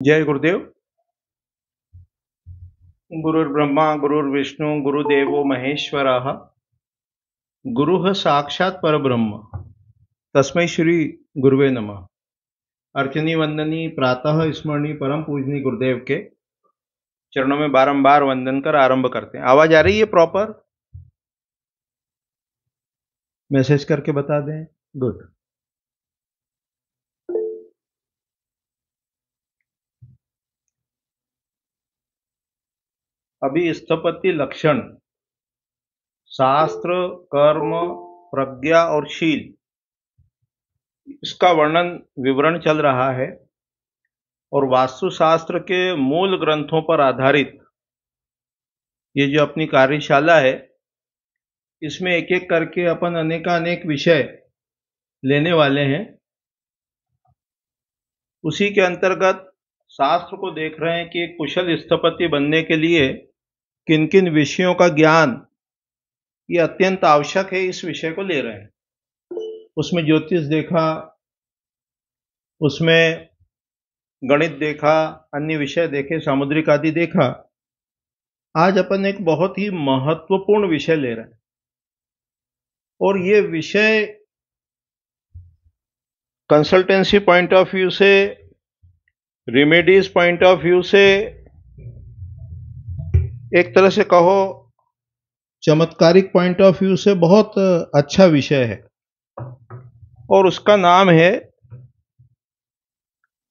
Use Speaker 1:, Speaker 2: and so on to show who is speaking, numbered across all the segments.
Speaker 1: जय गुरुदेव। गुरुर्ब्रह्मा गुरुर्विष्णु गुरुदेवो महेश्वरः। गुरुः साक्षात् परब्रह्म तस्मै श्री गुरुवे नमः। अर्चनी वंदनी प्रातः स्मरणी परम पूजनी गुरुदेव के चरणों में बारंबार वंदन कर आरंभ करते हैं। आवाज आ रही है प्रॉपर? मैसेज करके बता दें। गुड। अभी स्थपति लक्षण, शास्त्र, कर्म, प्रज्ञा और शील, इसका वर्णन विवरण चल रहा है और वास्तुशास्त्र के मूल ग्रंथों पर आधारित ये जो अपनी कार्यशाला है, इसमें एक एक करके अपन अनेकानेक विषय लेने वाले हैं। उसी के अंतर्गत शास्त्र को देख रहे हैं कि एक कुशल स्थपति बनने के लिए किन किन विषयों का ज्ञान ये अत्यंत आवश्यक है, इस विषय को ले रहे हैं। उसमें ज्योतिष देखा, उसमें गणित देखा, अन्य विषय देखे, सामुद्रिक आदि देखा। आज अपन एक बहुत ही महत्वपूर्ण विषय ले रहे हैं और ये विषय कंसल्टेंसी पॉइंट ऑफ व्यू से, रेमेडीज पॉइंट ऑफ व्यू से, एक तरह से कहो चमत्कारिक पॉइंट ऑफ व्यू से बहुत अच्छा विषय है और उसका नाम है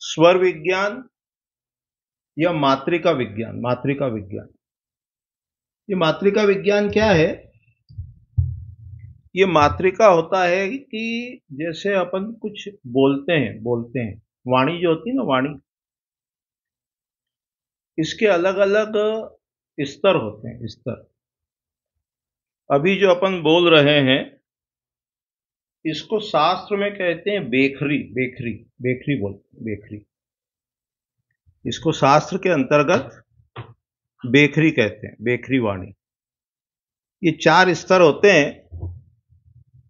Speaker 1: स्वर विज्ञान या मातृका विज्ञान। मातृका विज्ञान, ये मातृका विज्ञान क्या है? ये मातृका होता है कि जैसे अपन कुछ बोलते हैं, वाणी जो होती है ना, वाणी, इसके अलग अलग स्तर होते हैं, स्तर। अभी जो अपन बोल रहे हैं इसको शास्त्र में कहते हैं बेखरी। बेखरी, बेखरी बोलते हैं, बेखरी। इसको शास्त्र के अंतर्गत बेखरी कहते हैं, बेखरी वाणी। ये 4 स्तर होते हैं।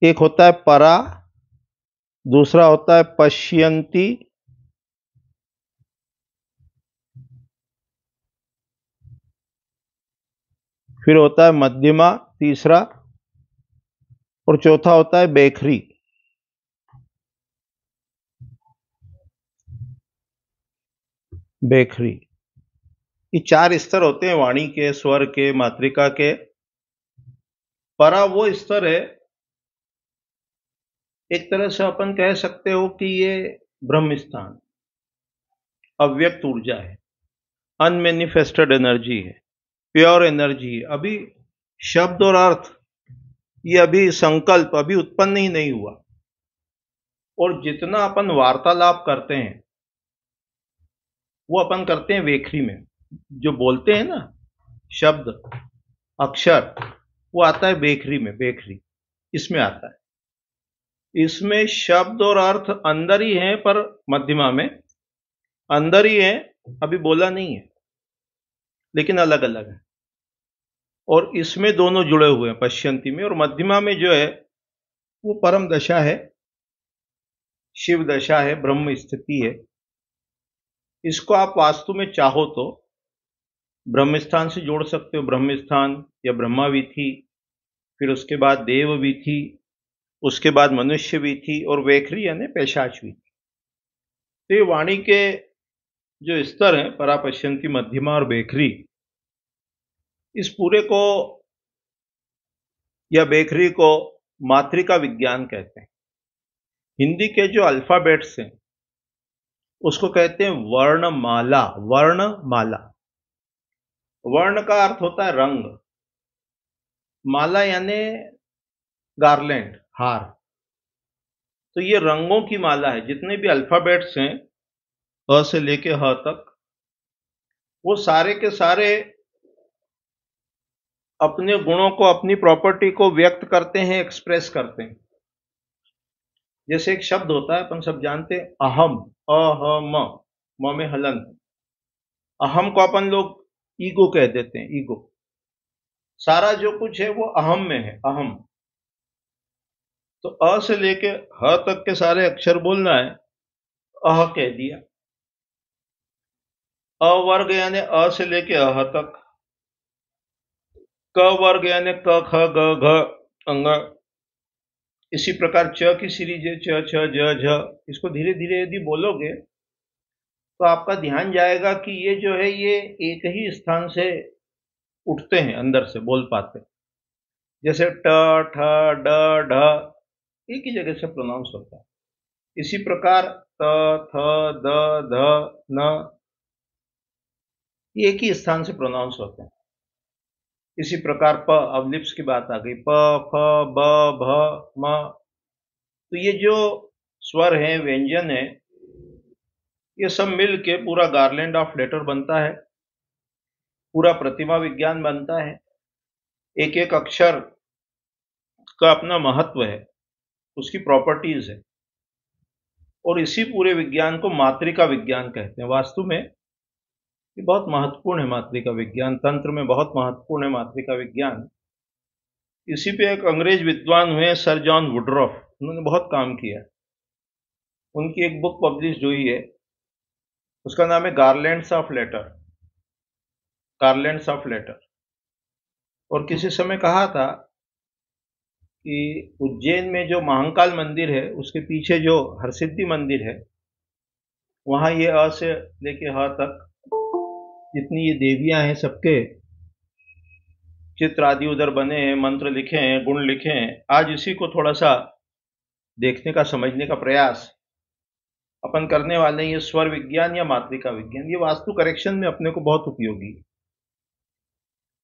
Speaker 1: एक होता है परा, दूसरा होता है पश्यंती, फिर होता है मध्यमा, तीसरा, और चौथा होता है बेखरी। बेखरी, ये 4 स्तर होते हैं वाणी के, स्वर के, मातृका के। परा वो स्तर है, एक तरह से अपन कह सकते हो कि ये ब्रह्म स्थान, अव्यक्त ऊर्जा है, अनमैनिफेस्टेड एनर्जी है, प्योर एनर्जी है। अभी शब्द और अर्थ, ये अभी संकल्प अभी उत्पन्न ही नहीं हुआ। और जितना अपन वार्तालाप करते हैं वो अपन करते हैं वेखरी में। जो बोलते हैं ना शब्द, अक्षर, वो आता है बेखरी में, बेखरी इसमें आता है। इसमें शब्द और अर्थ अंदर ही है, पर मध्यमा में अंदर ही है, अभी बोला नहीं है, लेकिन अलग अलग है। और इसमें दोनों जुड़े हुए हैं, पश्यंती में। और मध्यमा में जो है वो परम दशा है, शिव दशा है, ब्रह्म स्थिति है। इसको आप वास्तु में चाहो तो ब्रह्म स्थान से जोड़ सकते हो, ब्रह्म स्थान या ब्रह्मा वीथी, फिर उसके बाद देव वीथी, उसके बाद मनुष्य वीथी, और वेखरी यानी पैशाच वीथी। तो ये वाणी के जो स्तर हैं, परा, पश्यंती, मध्यमा और बेखरी, इस पूरे को या बेखरी को मातृका विज्ञान कहते हैं। हिंदी के जो अल्फाबेट्स हैं उसको कहते हैं वर्णमाला। वर्णमाला, वर्ण का अर्थ होता है रंग, माला यानी गार्लैंड, हार। तो ये रंगों की माला है। जितने भी अल्फाबेट्स हैं, अ से लेके ह तक, वो सारे के सारे अपने गुणों को, अपनी प्रॉपर्टी को व्यक्त करते हैं, एक्सप्रेस करते हैं। जैसे एक शब्द होता है, अपन सब जानते हैं, अहम, अ ह म में हलंत। अहम को अपन लोग ईगो कह देते हैं, ईगो। सारा जो कुछ है वो अहम में है, अहम। तो अ से लेके ह तक के सारे अक्षर बोलना है, अह कह दिया। अ वर्ग यानी अ से लेके अह तक, क वर्ग यानी क ख ग घ अंग। इसी प्रकार च की सीरीज है, च छ ज झ। इसको धीरे धीरे यदि बोलोगे तो आपका ध्यान जाएगा कि ये जो है ये एक ही स्थान से उठते हैं, अंदर से बोल पाते हैं। जैसे ट ठ ड ढ एक ही जगह से प्रोनाउंस होता है। इसी प्रकार त थ द ध न ये एक ही स्थान से प्रोनाउंस होते हैं। इसी प्रकार प, अब लिप्स की बात आ गई, प फ ब भ म। तो ये जो स्वर हैं, व्यंजन है, ये सब मिल के पूरा गार्लैंड ऑफ लेटर बनता है, पूरा प्रतिमा विज्ञान बनता है। एक एक अक्षर का अपना महत्व है, उसकी प्रॉपर्टीज है, और इसी पूरे विज्ञान को मात्रिका विज्ञान कहते हैं। वास्तु में ये बहुत महत्वपूर्ण है, मात्रिका विज्ञान तंत्र में बहुत महत्वपूर्ण है मात्रिका विज्ञान। इसी पे एक अंग्रेज विद्वान हुए सर जॉन वुडरॉफ, उन्होंने बहुत काम किया। उनकी एक बुक पब्लिश हुई है, उसका नाम है garlands of letter, garlands of letter. और किसी समय कहा था कि उज्जैन में जो महाकाल मंदिर है उसके पीछे जो हरसिद्धि मंदिर है, वहां ये अ से लेके ह तक जितनी ये देवियां हैं सबके चित्र आदि उधर बने हैं, मंत्र लिखे हैं, गुण लिखे हैं। आज इसी को थोड़ा सा देखने का, समझने का प्रयास अपन करने वाले हैं। ये स्वर विज्ञान या मात्रिका विज्ञान, ये वास्तु करेक्शन में अपने को बहुत उपयोगी है।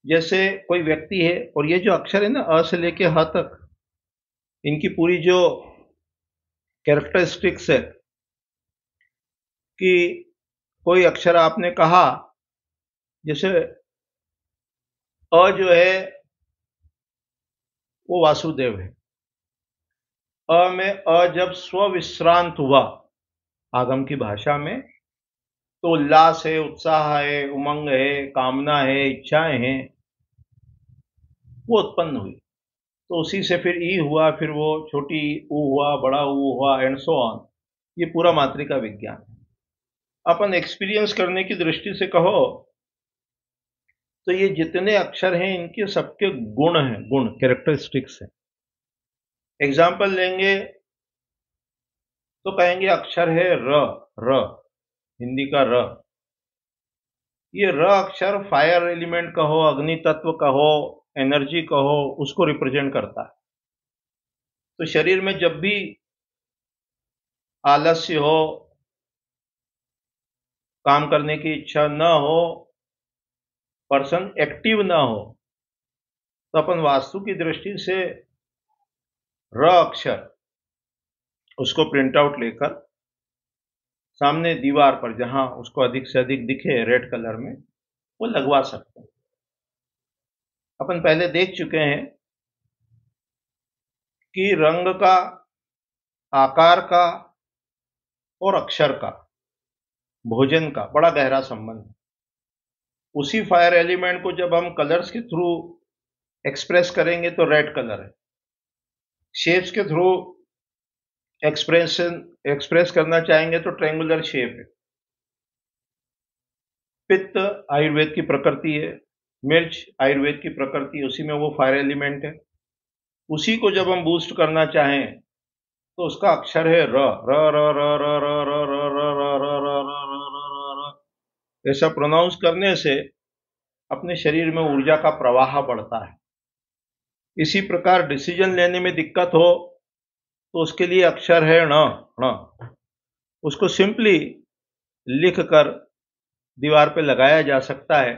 Speaker 1: जैसे कोई व्यक्ति है और ये जो अक्षर है ना अ से लेके ह तक, इनकी पूरी जो कैरेक्टरिस्टिक्स है कि कोई अक्षर आपने कहा, जैसे अ जो है वो वासुदेव है। अ में अ जब स्विश्रांत हुआ आगम की भाषा में, तो उल्लास है, उत्साह है, उमंग है, कामना है, इच्छाएं हैं, वो उत्पन्न हुई। तो उसी से फिर ई हुआ, फिर वो छोटी ऊ हुआ, बड़ा ऊ हुआ, एंड सो ऑन। ये पूरा मात्रिका विज्ञान है। अपन एक्सपीरियंस करने की दृष्टि से कहो तो ये जितने अक्षर हैं इनके सबके गुण हैं, गुण कैरेक्टरिस्टिक्स हैं। एग्जाम्पल लेंगे तो कहेंगे अक्षर है र, र हिंदी का र। ये र अक्षर फायर एलिमेंट कहो, अग्नि तत्व कहो, एनर्जी कहो, उसको रिप्रेजेंट करता है। तो शरीर में जब भी आलस्य हो, काम करने की इच्छा न हो, पर्सन एक्टिव ना हो, तो अपन वास्तु की दृष्टि से र अक्षर उसको प्रिंट आउट लेकर सामने दीवार पर जहां उसको अधिक से अधिक दिखे रेड कलर में, वो लगवा सकते हैं। अपन पहले देख चुके हैं कि रंग का, आकार का और अक्षर का, भोजन का बड़ा गहरा संबंध है। उसी फायर एलिमेंट को जब हम कलर्स के थ्रू एक्सप्रेस करेंगे तो रेड कलर है। शेप्स के थ्रू एक्सप्रेस करना चाहेंगे तो ट्रायंगुलर शेप है। पित्त आयुर्वेद की प्रकृति है, मिर्च आयुर्वेद की प्रकृति है, उसी में वो फायर एलिमेंट है। उसी को जब हम बूस्ट करना चाहें तो उसका अक्षर है र, र र र र र र र र र र र र र। ऐसा प्रोनाउंस करने से अपने शरीर में ऊर्जा का प्रवाह बढ़ता है। इसी प्रकार डिसीजन लेने में दिक्कत हो तो उसके लिए अक्षर है ण, ण। उसको सिंपली लिख कर दीवार पे लगाया जा सकता है।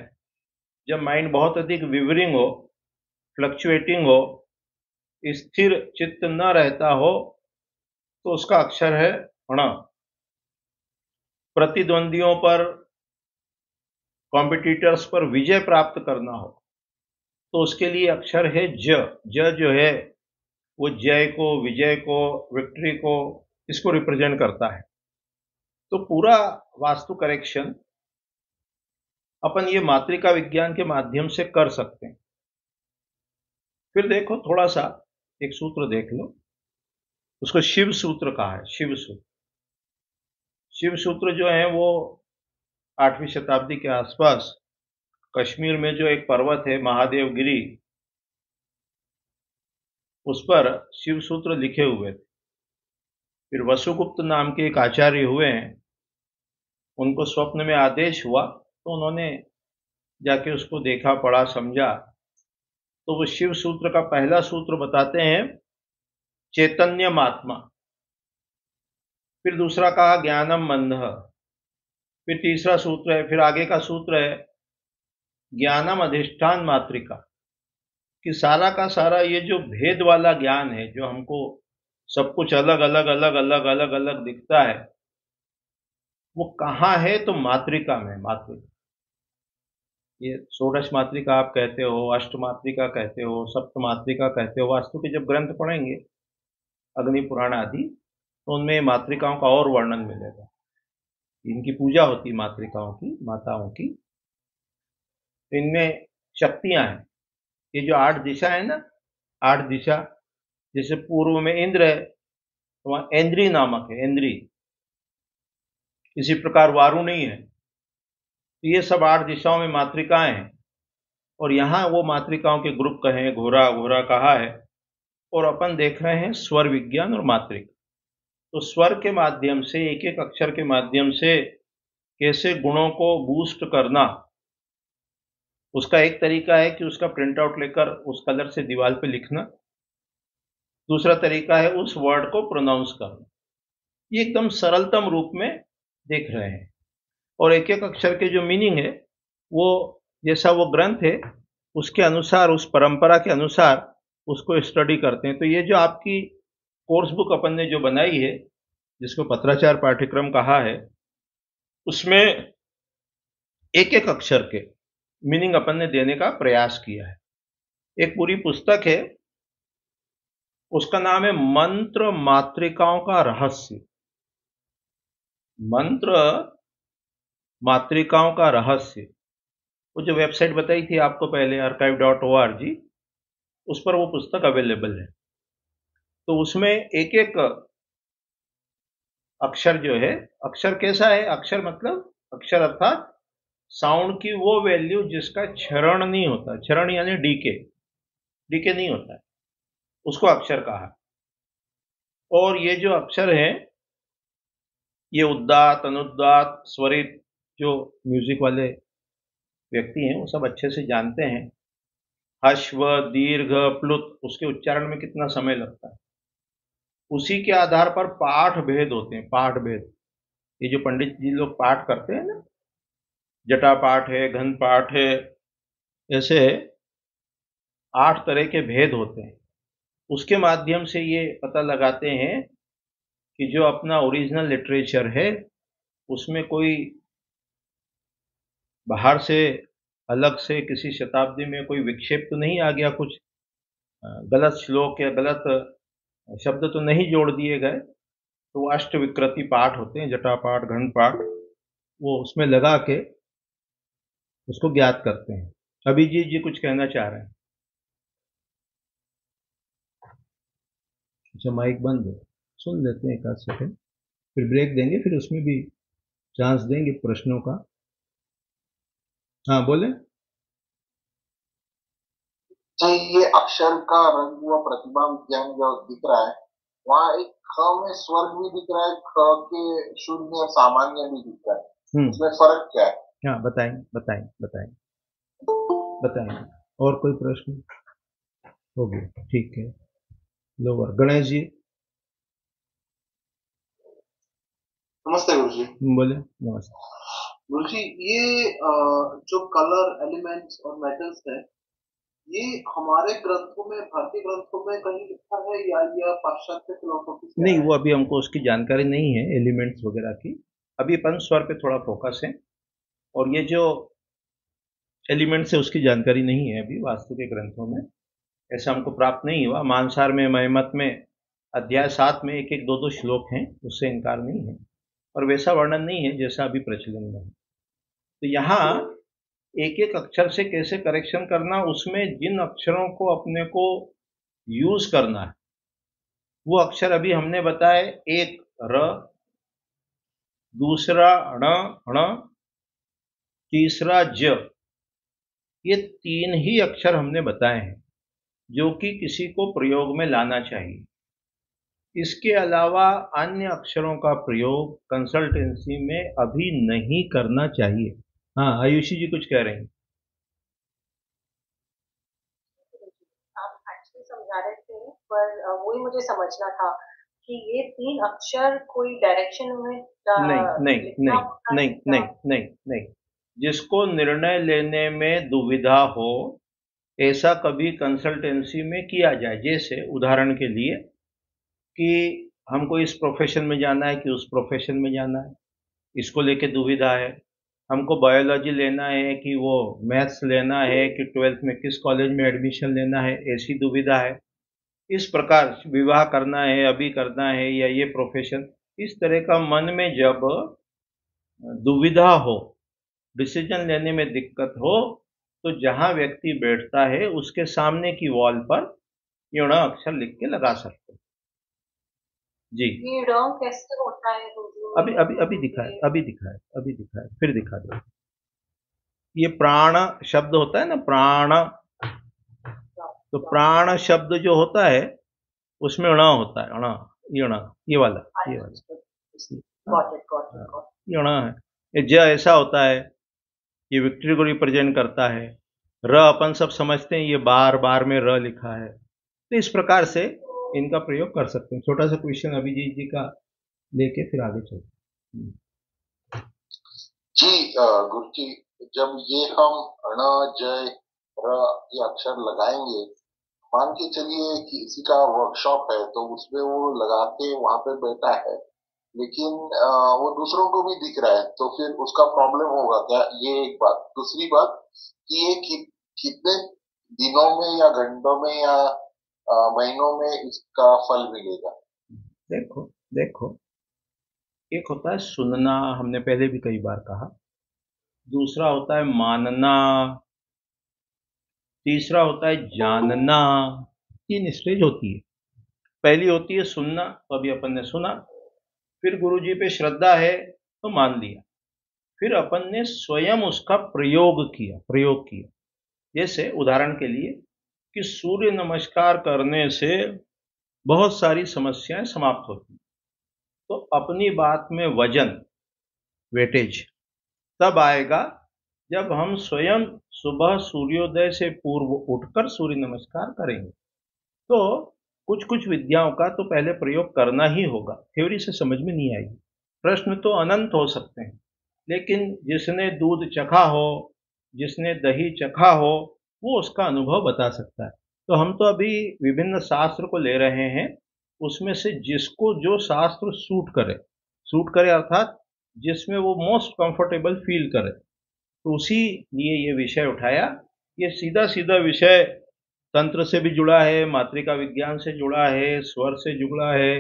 Speaker 1: जब माइंड बहुत अधिक विवरिंग हो, फ्लक्चुएटिंग हो, स्थिर चित्त न रहता हो, तो उसका अक्षर है ण। प्रतिद्वंदियों पर, कॉम्पिटिटर्स पर विजय प्राप्त करना हो तो उसके लिए अक्षर है ज। ज जो है वो जय को, विजय को, विक्ट्री को, इसको रिप्रेजेंट करता है। तो पूरा वास्तु करेक्शन अपन ये मात्रिका विज्ञान के माध्यम से कर सकते हैं। फिर देखो थोड़ा सा एक सूत्र देख लो, उसको शिव सूत्र कहा है। शिव सूत्र, शिव सूत्र जो है वो 8वीं शताब्दी के आसपास कश्मीर में जो एक पर्वत है महादेवगिरी, उस पर शिव सूत्र लिखे हुए थे। फिर वसुगुप्त नाम के एक आचार्य हुए हैं, उनको स्वप्न में आदेश हुआ तो उन्होंने जाके उसको देखा, पढ़ा, समझा, तो वो शिव सूत्र का पहला सूत्र बताते हैं चैतन्य महात्मा। फिर दूसरा कहा ज्ञानम मंदः। फिर तीसरा सूत्र है, फिर आगे का सूत्र है ज्ञानम अधिष्ठान मात्रिका, कि सारा का सारा ये जो भेद वाला ज्ञान है, जो हमको सब कुछ अलग अलग अलग अलग अलग अलग दिखता है, वो कहाँ है? तो मात्रिका में। मात्रिका, ये षोडश मात्रिका आप कहते हो, अष्ट मात्रिका कहते हो, सप्त मात्रिका कहते हो। वास्तु के जब ग्रंथ पढ़ेंगे अग्नि पुराण आदि, तो उनमें मात्रिकाओं का और वर्णन मिलेगा। इनकी पूजा होती मात्रिकाओं की, माताओं की। इनमें शक्तियां हैं। ये जो 8 दिशा है ना, 8 दिशा, जैसे पूर्व में इंद्र है तो वहां ऐन्द्री नामक है, ऐन्द्री। इसी प्रकार वारुणी है। तो ये सब 8 दिशाओं में मात्रिकाएं हैं। और यहाँ वो मात्रिकाओं के ग्रुप कहें, घोरा घोरा कहा है। और अपन देख रहे हैं स्वर विज्ञान और मात्रिका। तो स्वर के माध्यम से, एक एक अक्षर के माध्यम से कैसे गुणों को बूस्ट करना, उसका एक तरीका है कि उसका प्रिंट आउट लेकर उस कलर से दीवार पे लिखना। दूसरा तरीका है उस वर्ड को प्रोनाउंस करना। ये एकदम सरलतम रूप में देख रहे हैं। और एक एक अक्षर के जो मीनिंग है, वो जैसा वो ग्रंथ है उसके अनुसार, उस परंपरा के अनुसार उसको स्टडी करते हैं। तो ये जो आपकी कोर्स बुक अपन ने जो बनाई है, जिसको पत्राचार पाठ्यक्रम कहा है, उसमें एक एक अक्षर के मीनिंग अपन ने देने का प्रयास किया है। एक पूरी पुस्तक है, उसका नाम है मंत्र मात्रिकाओं का रहस्य। मंत्र मात्रिकाओं का रहस्य, वो जो वेबसाइट बताई थी आपको पहले, archive.org, उस पर वो पुस्तक अवेलेबल है। तो उसमें एक एक अक्षर जो है, अक्षर कैसा है? अक्षर मतलब, अक्षर अर्थात साउंड की वो वैल्यू जिसका क्षरण नहीं होता। क्षरण यानी डीके, डीके नहीं होता है, उसको अक्षर कहा। और ये जो अक्षर है, ये उद्दात, अनुद्दात, स्वरित, जो म्यूजिक वाले व्यक्ति हैं वो सब अच्छे से जानते हैं। हश्व, दीर्घ, प्लुत, उसके उच्चारण में कितना समय लगता है। उसी के आधार पर पाठ भेद होते हैं, पाठ भेद। ये जो पंडित जी लोग पाठ करते हैं ना, जटा पाठ है, घन पाठ है, ऐसे 8 तरह के भेद होते हैं। उसके माध्यम से ये पता लगाते हैं कि जो अपना ओरिजिनल लिटरेचर है, उसमें कोई बाहर से, अलग से, किसी शताब्दी में कोई विक्षेप तो नहीं आ गया, कुछ गलत श्लोक या गलत शब्द तो नहीं जोड़ दिए गए। तो वो अष्टविकृति पाठ होते हैं, जटा पाठ, घन पाठ, वो उसमें लगा के उसको ज्ञात करते हैं। अभिजीत जी कुछ कहना चाह रहे हैं। अच्छा, माइक बंद है, सुन लेते हैं एक आध सेकंड, फिर ब्रेक देंगे, फिर उसमें भी चांस देंगे प्रश्नों का। हाँ बोले।
Speaker 2: जो ये अक्षर का रंग व प्रतिबिंब ज्ञान जो दिख रहा है, वहाँ एक ख में स्वर्ग भी दिख रहा है, ख के शून्य सामान्य भी दिख रहा है। इसमें फर्क क्या है?
Speaker 1: हाँ बताएं बताएं बताएं बताएं। और कोई प्रश्न? हो गया, ठीक है। लोअर गणेश जी।
Speaker 2: नमस्ते गुरु जी।
Speaker 1: बोले। नमस्ते
Speaker 2: गुरु जी, ये जो कलर एलिमेंट्स और मेटल्स है, ये हमारे ग्रंथों में, भारतीय ग्रंथों में कहीं लिखा है या यह पाश्चात्य फिलोसॉफी से
Speaker 1: नहीं,
Speaker 2: आया है?
Speaker 1: वो अभी हमको उसकी जानकारी नहीं है, एलिमेंट्स वगैरह की। अभी अपन स्वर पे थोड़ा फोकस है, और ये जो एलिमेंट्स है उसकी जानकारी नहीं है अभी वास्तु के ग्रंथों में, ऐसा हमको प्राप्त नहीं हुआ। मानसार में, महिमत में, अध्याय 7 में एक एक दो दो श्लोक हैं, उससे इनकार नहीं है, और वैसा वर्णन नहीं है जैसा अभी प्रचलन में है। तो यहाँ एक एक अक्षर से कैसे करेक्शन करना, उसमें जिन अक्षरों को अपने को यूज करना है, वो अक्षर अभी हमने बताए। एक र, दूसरा ण, ण, तीसरा ज, ये 3 ही अक्षर हमने बताए हैं जो कि किसी को प्रयोग में लाना चाहिए। इसके अलावा अन्य अक्षरों का प्रयोग कंसल्टेंसी में अभी नहीं करना चाहिए। हाँ, आयुषी जी कुछ कह रहे हैं।
Speaker 3: आप एक्चुअली समझा रहे थे, पर वही मुझे समझना था कि ये 3 अक्षर कोई डायरेक्शन में
Speaker 1: नहीं नहीं
Speaker 3: लिखना
Speaker 1: नहीं
Speaker 3: होता है
Speaker 1: नहीं
Speaker 3: या
Speaker 1: नहीं नहीं नहीं, जिसको निर्णय लेने में दुविधा हो ऐसा कभी कंसल्टेंसी में किया जाए। जैसे उदाहरण के लिए कि हमको इस प्रोफेशन में जाना है कि उस प्रोफेशन में जाना है, इसको लेके दुविधा है। हमको बायोलॉजी लेना है कि वो मैथ्स लेना है कि 12th में किस कॉलेज में एडमिशन लेना है, ऐसी दुविधा है। इस प्रकार विवाह करना है, अभी करना है, या ये प्रोफेशन, इस तरह का मन में जब दुविधा हो, डिसीजन लेने में दिक्कत हो, तो जहां व्यक्ति बैठता है उसके सामने की वॉल पर ण अक्षर लिख के लगा सकते हैं। जी,
Speaker 3: ये ड़ कैसे होता है उर्दू
Speaker 1: अभी
Speaker 3: में?
Speaker 1: अभी अभी दिखाए, फिर दिखा दो। ये प्राण शब्द होता है ना, प्राण, तो प्राण शब्द जो होता है उसमें ण होता है, ण, ये ण, ये वाला, ये वाला, ये ण है। ये ज ऐसा होता है, ये विक्ट्री को रिप्रेजेंट करता है। र अपन सब समझते हैं, ये बार बार में र लिखा है। तो इस प्रकार से इनका प्रयोग कर सकते हैं। छोटा सा क्वेश्चन अभिजीत जी का लेके फिर आगे चलते।
Speaker 2: जी गुरु जी, जब ये हम ण, जय, र ये अक्षर लगाएंगे, मान के चलिए कि किसी का वर्कशॉप है तो उसमें वो लगा के वहां पे बैठा है, लेकिन वो दूसरों को भी दिख रहा है, तो फिर उसका प्रॉब्लम होगा क्या? ये एक बात। दूसरी बात कि ये कितने दिनों में या घंटों में या महीनों में इसका फल मिलेगा?
Speaker 1: देखो देखो, एक होता है सुनना, हमने पहले भी कई बार कहा। दूसरा होता है मानना। तीसरा होता है जानना। 3 स्टेज होती है। पहली होती है सुनना, तो अभी अपन ने सुना। फिर गुरुजी पे श्रद्धा है तो मान लिया। फिर अपन ने स्वयं उसका प्रयोग किया। जैसे उदाहरण के लिए कि सूर्य नमस्कार करने से बहुत सारी समस्याएं समाप्त होती हैं, तो अपनी बात में वजन, वेटेज तब आएगा जब हम स्वयं सुबह सूर्योदय से पूर्व उठकर सूर्य नमस्कार करेंगे। तो कुछ कुछ विद्याओं का तो पहले प्रयोग करना ही होगा, थ्योरी से समझ में नहीं आएगी। प्रश्न तो अनंत हो सकते हैं, लेकिन जिसने दूध चखा हो, जिसने दही चखा हो, वो उसका अनुभव बता सकता है। तो हम तो अभी विभिन्न शास्त्र को ले रहे हैं, उसमें से जिसको जो शास्त्र सूट करे अर्थात जिसमें वो मोस्ट कंफर्टेबल फील करे, तो उसी लिए ये विषय उठाया। ये सीधा सीधा विषय तंत्र से भी जुड़ा है, मातृका विज्ञान से जुड़ा है, स्वर से जुड़ा है।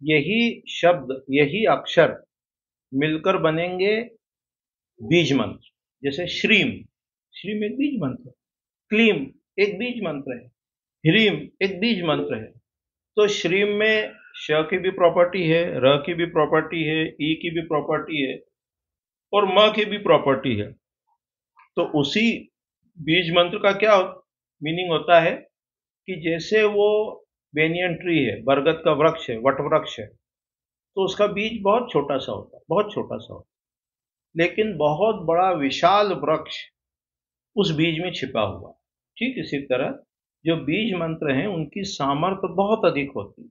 Speaker 1: यही शब्द, यही अक्षर मिलकर बनेंगे बीज मंत्र। जैसे श्रीम, श्रीम एक बीज मंत्र है, क्लीम एक बीज मंत्र है, ह्रीम एक बीज मंत्र है। तो श्रीम में श की भी प्रॉपर्टी है, र की भी प्रॉपर्टी है, ई की भी प्रॉपर्टी है, और म की भी प्रॉपर्टी है। तो उसी बीज मंत्र का क्या मीनिंग होता है कि जैसे वो बेनियन ट्री है, बरगद का वृक्ष है, वट वृक्ष है, तो उसका बीज बहुत छोटा सा होता है, बहुत छोटा सा होता है, लेकिन बहुत बड़ा विशाल वृक्ष उस बीज में छिपा हुआ। ठीक इसी तरह जो बीज मंत्र हैं उनकी सामर्थ्य बहुत अधिक होती है।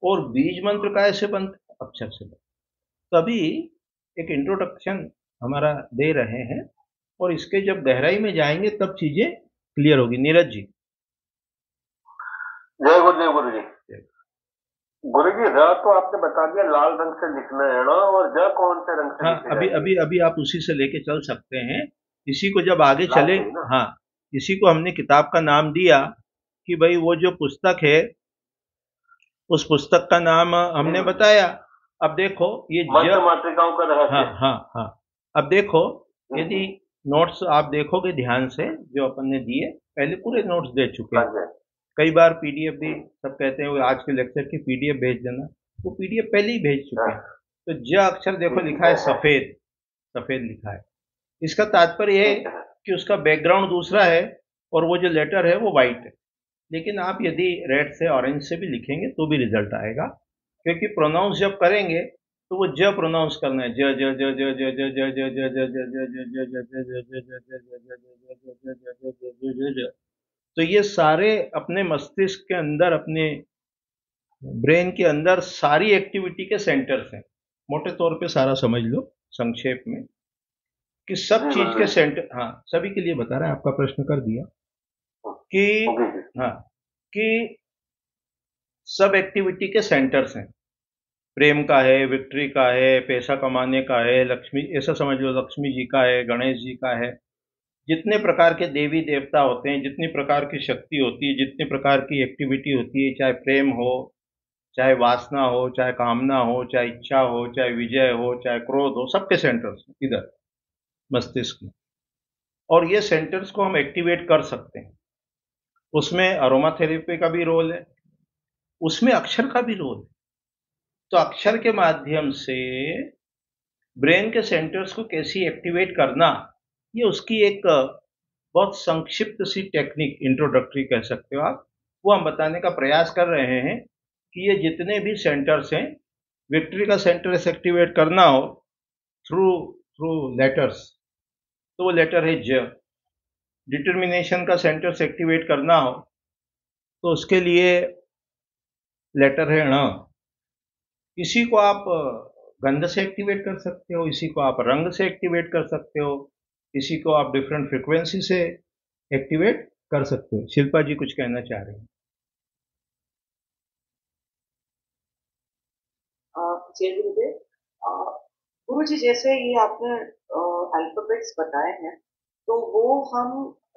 Speaker 1: और बीज मंत्र कैसे बनते? अक्षर से बनते। तभी एक इंट्रोडक्शन हमारा दे रहे हैं, और इसके जब गहराई में जाएंगे तब चीजें क्लियर होगी। नीरज जी।
Speaker 4: जय गुरु जी। गुरु जी, र तो आपने बता दिया लाल रंग से लिखना है ना, और ज कौन से रंग से?
Speaker 1: हाँ, अभी आप उसी से लेके चल सकते हैं। इसी को जब आगे चले, हाँ, इसी को हमने किताब का नाम दिया कि भाई वो जो पुस्तक है उस पुस्तक का नाम हमने बताया। अब देखो ये
Speaker 4: मातृकाओं का रहस्य।
Speaker 1: हाँ हाँ हाँ। अब देखो, यदि नोट्स आप देखोगे ध्यान से जो अपन ने दिए, पहले पूरे नोट्स दे चुके हैं। कई बार पीडीएफ भी सब कहते हैं आज के लेक्चर की पीडीएफ भेज देना, वो पीडीएफ पहले ही भेज चुके हैं। तो ज अक्षर देखो लिखा है सफेद, सफेद लिखा है। इसका तात्पर्य है कि उसका बैकग्राउंड दूसरा है और वो जो लेटर है वो वाइट है। लेकिन आप यदि रेड से ऑरेंज से भी लिखेंगे तो भी रिजल्ट आएगा, क्योंकि प्रोनाउंस जब करेंगे तो वो ज प्रोनाउंस करना है, ज ज ज ज ज ज ज ज ज ज ज ज। तो ये सारे अपने मस्तिष्क के अंदर, अपने ब्रेन के अंदर सारी एक्टिविटी के सेंटर्स हैं। मोटे तौर पे सारा समझ लो संक्षेप में कि सब चीज के सेंटर, हाँ सभी के लिए बता रहा है, आपका प्रश्न कर दिया कि हाँ कि सब एक्टिविटी के सेंटर्स हैं। प्रेम का है, विक्ट्री का है, पैसा कमाने का है, लक्ष्मी, ऐसा समझ लो लक्ष्मी जी का है, गणेश जी का है। जितने प्रकार के देवी देवता होते हैं, जितनी प्रकार की शक्ति होती है, जितनी प्रकार की एक्टिविटी होती है, चाहे प्रेम हो, चाहे वासना हो, चाहे कामना हो, चाहे इच्छा हो, चाहे विजय हो, चाहे क्रोध हो, सबके सेंटर्स इधर मस्तिष्क में। और ये सेंटर्स को हम एक्टिवेट कर सकते हैं। उसमें अरोमा थेरेपी का भी रोल है, उसमें अक्षर का भी रोल है। तो अक्षर के माध्यम से ब्रेन के सेंटर्स को कैसे एक्टिवेट करना, ये उसकी एक बहुत संक्षिप्त सी टेक्निक, इंट्रोडक्टरी कह सकते हो आप, वो हम बताने का प्रयास कर रहे हैं कि ये जितने भी सेंटर्स हैं, विक्ट्री का सेंटर से एक्टिवेट करना हो थ्रू थ्रू लेटर्स तो वो लेटर है ज। डिटर्मिनेशन का सेंटर से एक्टिवेट करना हो तो उसके लिए लेटर है ण। इसी को आप गंध से एक्टिवेट कर सकते हो, इसी को आप रंग से एक्टिवेट कर सकते हो, इसी को आप डिफरेंट फ्रिक्वेंसी से एक्टिवेट कर सकते हो। शिल्पा जी कुछ कहना चाह रहे हैं।
Speaker 5: जय गुरुदेव। गुरु जी, जैसे ये आपने अल्फाबेट्स बताए हैं, तो वो हम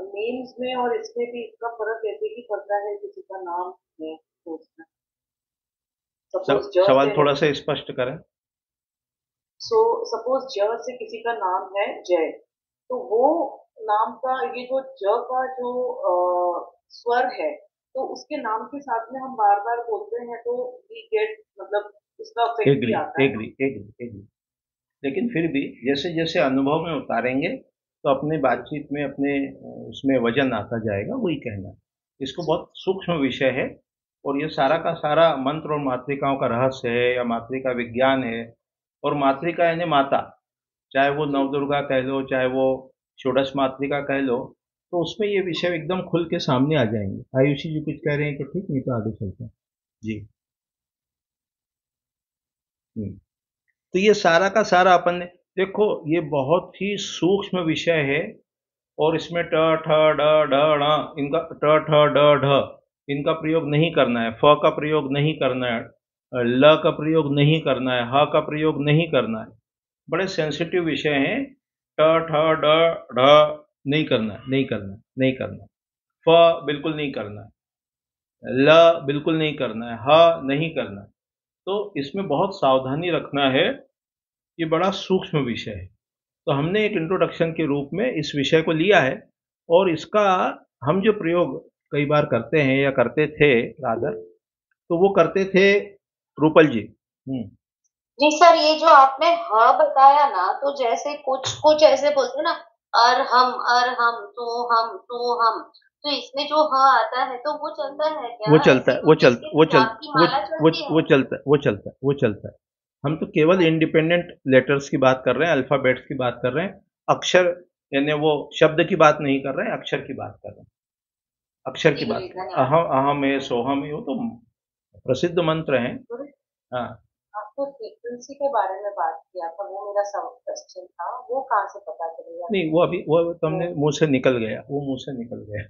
Speaker 5: नेम्स में और इसमें भी इसका फर्क ऐसे ही पड़ता है, किसी का नाम है तो उसमें सपोज ज
Speaker 1: सवाल
Speaker 5: से
Speaker 1: थोड़ा
Speaker 5: है,
Speaker 1: सा स्पष्ट करें।
Speaker 5: सपोज ज से किसी का नाम है जय, तो वो नाम का ये जो ज का जो स्वर है, तो उसके नाम के साथ में हम बार बार बोलते हैं तो वी गेट, मतलब उसका इफेक्ट भी
Speaker 1: एग्री
Speaker 5: आता है।
Speaker 1: Agree agree agree. लेकिन फिर भी जैसे जैसे अनुभव में उतारेंगे तो अपने बातचीत में, अपने उसमें वजन आता जाएगा, वही कहना। इसको बहुत सूक्ष्म विषय है और ये सारा का सारा मंत्र और मातृकाओं का रहस्य है, या मातृका विज्ञान है। और मातृका यानी माता, चाहे वो नवदुर्गा कह लो, चाहे वो षोडश मातृका कह लो, तो उसमें ये विषय एकदम खुल के सामने आ जाएंगे। आयुषी जी कुछ कह रहे हैं तो ठीक, नहीं तो आगे चलते हैं जी। तो ये सारा का सारा अपन ने, देखो ये बहुत ही सूक्ष्म विषय है और इसमें ट ठ ड ढ ण, इनका ट ठ ड ढ इनका प्रयोग नहीं करना है, फ का प्रयोग नहीं करना है, ल का प्रयोग नहीं करना है, ह का प्रयोग नहीं करना है। बड़े सेंसिटिव विषय हैं। ट ठ ड ढ नहीं करना है, नहीं करना है, नहीं करना है। फ बिल्कुल नहीं करना है, ल बिल्कुल नहीं करना है, ह नहीं करना है। तो इसमें बहुत सावधानी रखना है, ये बड़ा सूक्ष्म विषय है। तो हमने एक इंट्रोडक्शन के रूप में इस विषय को लिया है और इसका हम जो प्रयोग कई बार करते हैं या करते थे रादर, तो वो करते थे रूपल जी।
Speaker 6: जी सर, ये जो आपने ह बताया ना, तो जैसे कुछ कुछ ऐसे बोलते हैं ना, अर हम तो हम, तो इसमें जो ह आता है तो वो चलता है क्या?
Speaker 1: वो चलता
Speaker 6: ऐसे
Speaker 1: है,
Speaker 6: कुछ इसके जाप की माला चलती है?
Speaker 1: वो चलता है, वो चलता है, वो चलता है। हम तो केवल इंडिपेंडेंट लेटर्स की बात कर रहे हैं, अल्फाबेट्स की बात कर रहे हैं। अक्षर यानी वो शब्द की बात नहीं कर रहे हैं, अक्षर की बात कर रहे हैं। अक्षर की
Speaker 6: जी
Speaker 1: बात
Speaker 6: गुरुजी,
Speaker 1: कर रहे हैं।
Speaker 6: धन्यवाद।
Speaker 1: अहम है, सोहम है, वो तो प्रसिद्ध मंत्र हैं। हाँ,
Speaker 3: आपने फ्रीक्वेंसी के बारे में बात किया था, वो मेरा क्वेश्चन था, वो कहाँ से पता चलेगा?
Speaker 1: नहीं वो अभी वो तुमने मुंह से निकल गया, वो मुंह से निकल गया।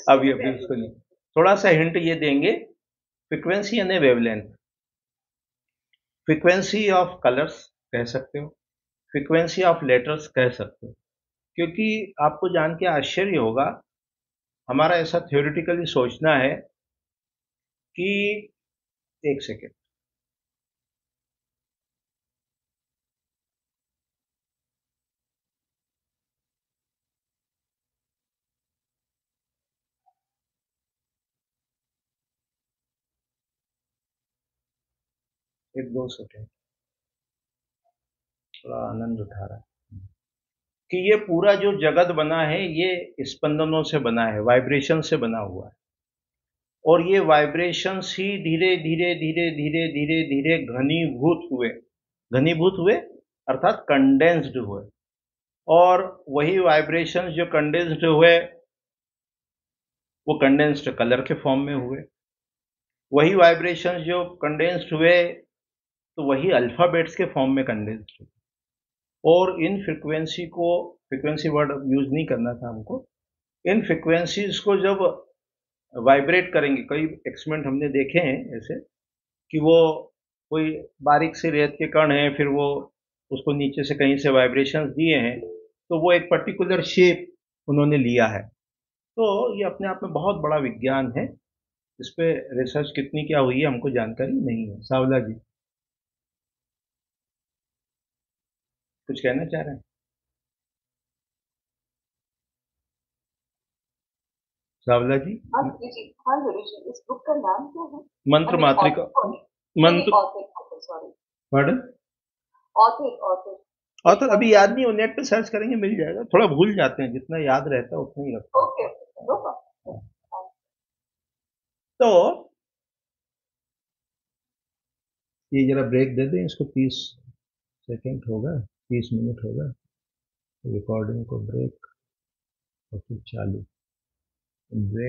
Speaker 1: अभी अभी उसको नहीं, थोड़ा सा हिंट ये देंगे। फ्रीक्वेंसी यानी वेवलेंथ, फ्रीक्वेंसी ऑफ कलर्स कह सकते हो, फ्रीक्वेंसी ऑफ लेटर्स कह सकते हो। क्योंकि आपको जान के आश्चर्य होगा, हमारा ऐसा थ्योरेटिकली सोचना है कि, एक सेकेंड, एक दो सेकेंड, थोड़ा आनंद उठा रहा है। कि ये पूरा जो जगत बना है ये स्पंदनों से बना है, वाइब्रेशन से बना हुआ है, और ये वाइब्रेशंस ही धीरे धीरे धीरे धीरे धीरे धीरे घनीभूत हुए अर्थात कंडेंस्ड हुए, और वही वाइब्रेशंस जो कंडेंस्ड हुए वो कंडेंस्ड कलर के फॉर्म में हुए, वही वाइब्रेशंस जो कंडेंस्ड हुए तो वही अल्फाबेट्स के फॉर्म में कंडेंस्ड हुए। और इन फ्रीक्वेंसी वर्ड यूज नहीं करना था हमको, इन फ्रीक्वेंसीज को जब वाइब्रेट करेंगे, कई एक्सपेरिमेंट हमने देखे हैं ऐसे कि वो कोई बारीक से रेत के कण हैं, फिर वो उसको नीचे से कहीं से वाइब्रेशंस दिए हैं तो वो एक पर्टिकुलर शेप उन्होंने लिया है। तो ये अपने आप में बहुत बड़ा विज्ञान है, इस पे रिसर्च कितनी क्या हुई है हमको जानकारी नहीं है। सावला जी कुछ कहना चाह रहे हैं? सावला जी।
Speaker 5: हाँ जी, हाँ गुरु जी, इस बुक का नाम क्या है?
Speaker 1: मंत्र मात्रिका। मंत्र,
Speaker 5: सॉरी,
Speaker 1: पढ़
Speaker 5: ऑथर
Speaker 1: अभी याद नहीं हो, नेट पे सर्च करेंगे मिल जाएगा, थोड़ा भूल जाते हैं, जितना याद रहता है उतना ही रखते हैं।
Speaker 5: Okay, no problem.
Speaker 1: तो ये जरा ब्रेक दे दें इसको, 30 सेकंड होगा, 30 मिनट होगा, रिकॉर्डिंग को ब्रेक और फिर चालू। ब्रेक।